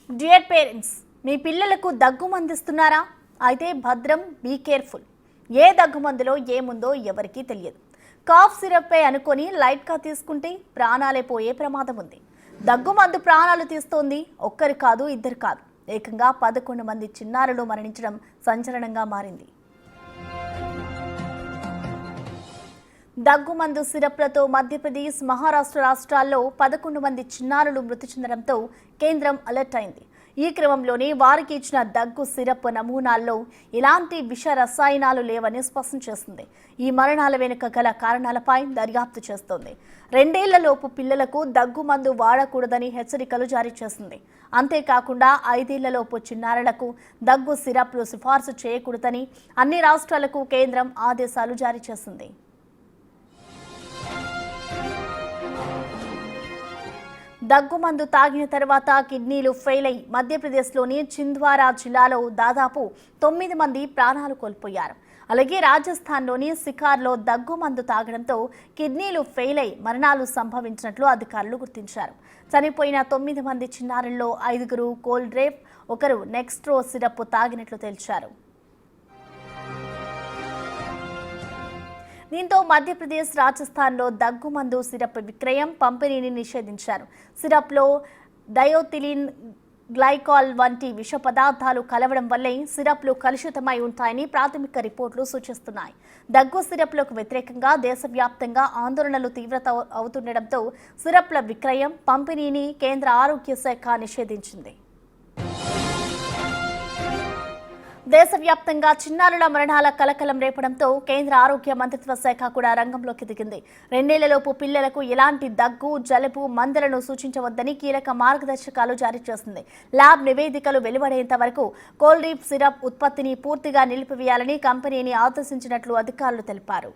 Dear parents, మీ పిల్లలకు దగ్గు మందిస్తున్నారా? అయితే భద్రం, బీ కేర్ఫుల్. ఏ దగ్గు మందులో ఏముందో ఎవరికీ తెలియదు. కాఫ్ సిరప్పే అనుకొని లైట్గా తీసుకుంటే ప్రాణాలే పోయే ప్రమాదం ఉంది. దగ్గు మందు ప్రాణాలు తీస్తోంది. ఒక్కరు కాదు, ఇద్దరు కాదు, ఏకంగా 11 మంది చిన్నారులు మరణించడం సంచలనంగా మారింది. దగ్గుమందు సిరప్లతో మధ్యప్రదేశ్, మహారాష్ట్ర రాష్ట్రాల్లో 11 మంది చిన్నారులు మృతి చెందడంతో కేంద్రం అలర్ట్ అయింది. ఈ క్రమంలోనే వారికి ఇచ్చిన దగ్గు సిరప్ నమూనాల్లో ఎలాంటి విష రసాయనాలు లేవని స్పష్టం చేసింది. ఈ మరణాల వెనుక గల కారణాలపై దర్యాప్తు చేస్తోంది. 2 ఏళ్లలోపు పిల్లలకు దగ్గు మందు వాడకూడదని హెచ్చరికలు జారీ చేసింది. అంతేకాకుండా 5 ఏళ్లలోపు చిన్నారులకు దగ్గు సిరప్లు సిఫార్సు చేయకూడదని అన్ని రాష్ట్రాలకు కేంద్రం ఆదేశాలు జారీ చేసింది. దగ్గుమందు తాగిన తర్వాత కిడ్నీలు ఫెయిల్ అయి మధ్యప్రదేశ్లోని చింద్వారా జిల్లాలో దాదాపు 9 మంది ప్రాణాలు కోల్పోయారు. అలాగే రాజస్థాన్లోని సికార్లో దగ్గుమందు తాగడంతో కిడ్నీలు ఫెయిల్ అయి మరణాలు సంభవించినట్లు అధికారులు గుర్తించారు. చనిపోయిన 9 మంది చిన్నారుల్లో 5గురు కోల్డ్ డ్రేప్, 1 నెక్స్ట్రో సిరప్ తాగినట్లు తేల్చారు. దీంతో మధ్యప్రదేశ్, రాజస్థాన్లో దగ్గుమందు సిరప్ విక్రయం, పంపిణీని నిషేధించారు. సిరప్లో డయోథిలిన్ గ్లైకాల్ వంటి విష పదార్థాలు కలవడం వల్లే సిరప్లు కలుషితమై ఉంటాయని ప్రాథమిక రిపోర్టులు సూచిస్తున్నాయి. దగ్గు సిరప్లకు వ్యతిరేకంగా దేశవ్యాప్తంగా ఆందోళనలు తీవ్రత అవుతుండటంతో సిరప్ల విక్రయం, పంపిణీని కేంద్ర ఆరోగ్య శాఖ నిషేధించింది. దేశవ్యాప్తంగా చిన్నారుల మరణాల కలకలం రేపడంతో కేంద్ర ఆరోగ్య మంత్రిత్వ శాఖ కూడా రంగంలోకి దిగింది. 2 ఏళ్లలోపు పిల్లలకు ఎలాంటి దగ్గు, జలుబు మందులను సూచించవద్దని కీలక మార్గదర్శకాలు జారీ చేసింది. ల్యాబ్ నివేదికలు వెలువడేంత వరకు కోల్డ్ డ్రేప్ సిరప్ ఉత్పత్తిని పూర్తిగా నిలిపివేయాలని కంపెనీని ఆదేశించినట్లు అధికారులు తెలిపారు.